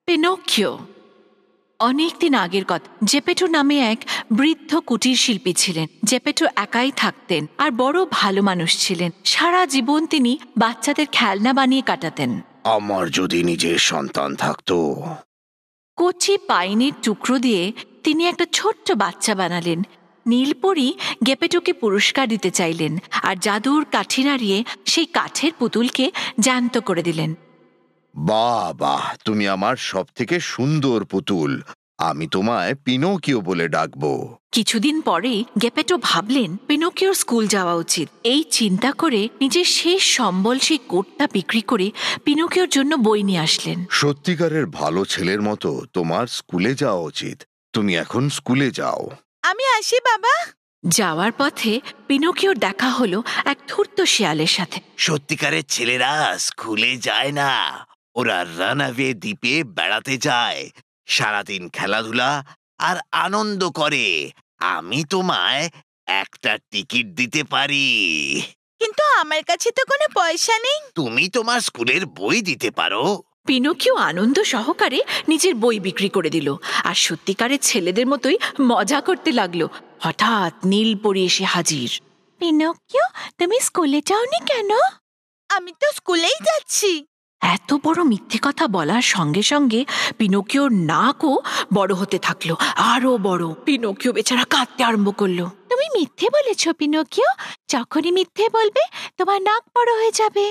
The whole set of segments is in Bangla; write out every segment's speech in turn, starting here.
পিনোকিও। অনেকদিন আগের কথা। জেপেটো নামে এক বৃদ্ধ কুটির শিল্পী ছিলেন। জেপেটো একাই থাকতেন আর বড় ভালো মানুষ ছিলেন। সারা জীবন তিনি বাচ্চাদের খেলনা বানিয়ে কাটাতেন। আমার যদি নিজের সন্তান থাকতো। কচি পাইনের টুকরো দিয়ে তিনি একটা ছোট্ট বাচ্চা বানালেন। নীলপরি গেপেটোকে পুরস্কার দিতে চাইলেন আর জাদুর কাঠি নাড়িয়ে সেই কাঠের পুতুলকে জ্যান্ত করে দিলেন। বাহ বাহ, তুমি আমার সব থেকে সুন্দর পুতুল। আমি তোমায় পিনোকিও বলে ডাকবো। কিছুদিন পরেই গেপেটো ভাবলেন পিনোকিওর স্কুল যাওয়া উচিত। এই চিন্তা করে নিজের শেষ সম্বল সেই কোটটা বিক্রি করে পিনোকিওর জন্য বই নিয়ে আসলেন। সত্যিকারের ভালো ছেলের মতো তোমার স্কুলে যাওয়া উচিত। তুমি এখন স্কুলে যাও। আমি আসি বাবা। যাওয়ার পথে পিনোকিওর দেখা হলো এক ধূর্ত শিয়ালের সাথে। সত্যিকারের ছেলেরা স্কুলে যায় না, ওরা রানঅ্যাওয়ে দ্বীপে বেড়াতে যায়, সারাদিন খেলাধুলা আর আনন্দ করে। আমি তোমায় একটা টিকিট দিতে পারি। কিন্তু আমার কাছে তো কোনো পয়সা নেই। তুমি তোমার স্কুলের বই দিতে পারো। পিনোকিও আনন্দ সহকারে নিজের বই বিক্রি করে দিল আর সত্যিকারের ছেলেদের মতোই মজা করতে লাগলো। হঠাৎ নীলপরি এসে হাজির। পিনোকিও, তুমি স্কুলে যাওনি কেন? আমি তো স্কুলেই যাচ্ছি। এত বড় মিথ্যে কথা বলার সঙ্গে সঙ্গে পিনোকিওর নাকও বড় হতে থাকলো, আরো বড়। পিনোকিও বেচারা কাঁদতে আরম্ভ করলো। তুমি মিথ্যে বলেছ পিনোকিও। যখনই মিথ্যে বলবে তোমার নাক বড় হয়ে যাবে।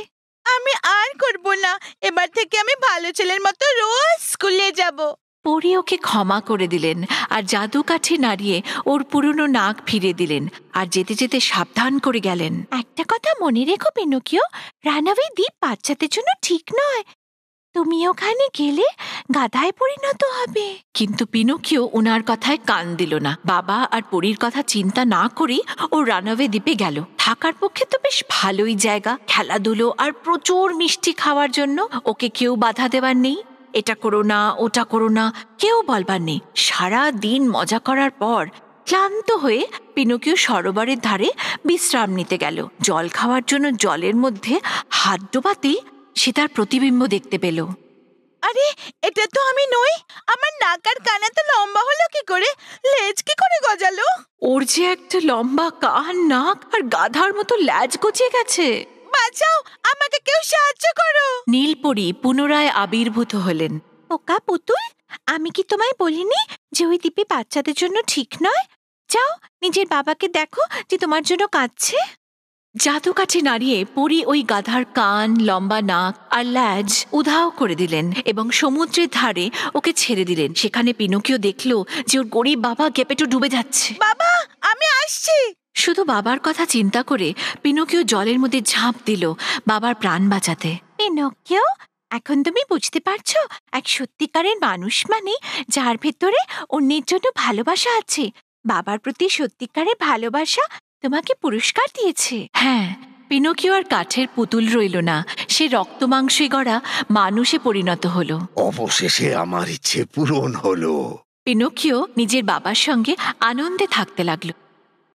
আমি আর করব না। এবার থেকে আমি ভালো ছেলের মতো রোজ স্কুলে যাব। পরি ওকে ক্ষমা করে দিলেন আর জাদু কাঠি নাড়িয়ে ওর পুরনো নাক ফিরে দিলেন আর যেতে যেতে সাবধান করে গেলেন। একটা কথা মনে রেখো পিনোকিও, রানঅ্যাওয়ে দ্বীপ বাচ্চাদের জন্য ঠিক নয়। তুমি ওখানে গেলে গাধায় পরিণত হবে। কিন্তু পিনোকিও ওনার কথায় কান দিল না। বাবা আর পরীর কথা চিন্তা না করেই ও রানঅ্যাওয়ে দ্বীপে গেল। থাকার পক্ষে তো বেশ ভালোই জায়গা, খেলাধুলো আর প্রচুর মিষ্টি খাওয়ার জন্য। ওকে কেউ বাধা দেবার নেই, এটা করো না ওটা করো না কেউ বলবার নেই। সারা দিন মজা করার পর ক্লান্ত হয়ে পিনোকিও সরোবরের ধারে বিশ্রাম নিতে গেল। জল খাওয়ার জন্য জলের মধ্যে হাত ডোবাতেই সে তার প্রতিবিম্ব দেখতে পেল। আরে, এটা তো আমি নই। আমার নাক আর কান এত লম্বা হলো কি করে? লেজ কি করে গজালো? ওর যে একটা লম্বা কান, নাক আর গাধার মতো ল্যাজ গজিয়ে গেছে। বাঁচাও, আমাকে কেউ সাহায্য করো। নীলপরি পুনরায় আবির্ভূত হলেন। ওকা পুতুল, আমি কি তোমায় বলিনি যে ওই দ্বীপে বাচ্চাদের জন্য ঠিক নয়? যাও, নিজের বাবাকে দেখো যে তোমার জন্য কাঁদছে। জাদু কাঠি নাড়িয়ে পরি ওই গাধার কান, লম্বা নাক আর ল্যাজ উধাও করে দিলেন এবং সমুদ্রের ধারে ওকে ছেড়ে দিলেন। সেখানে পিনোকিও দেখল যে ওর গরিব বাবা গেপেটো ডুবে যাচ্ছে। বাবা, আমি আসছি। শুধু বাবার কথা চিন্তা করে পিনোকিও জলের মধ্যে ঝাঁপ দিল বাবার প্রাণ বাঁচাতে। পিনোকিও, এখন তুমি বুঝতে পারছো এক সত্যিকারের মানুষ মানে যার ভেতরে অন্যের জন্য ভালোবাসা আছে। বাবার প্রতি সত্যিকারের ভালোবাসা তোমাকে পুরস্কার দিয়েছে। হ্যাঁ, পিনোকিও আর কাঠের পুতুল রইল না, সে রক্ত মাংসে গড়া মানুষে পরিণত হলো। অবশেষে আমার ইচ্ছে পূরণ হলো। পিনোকিও নিজের বাবার সঙ্গে আনন্দে থাকতে লাগলো।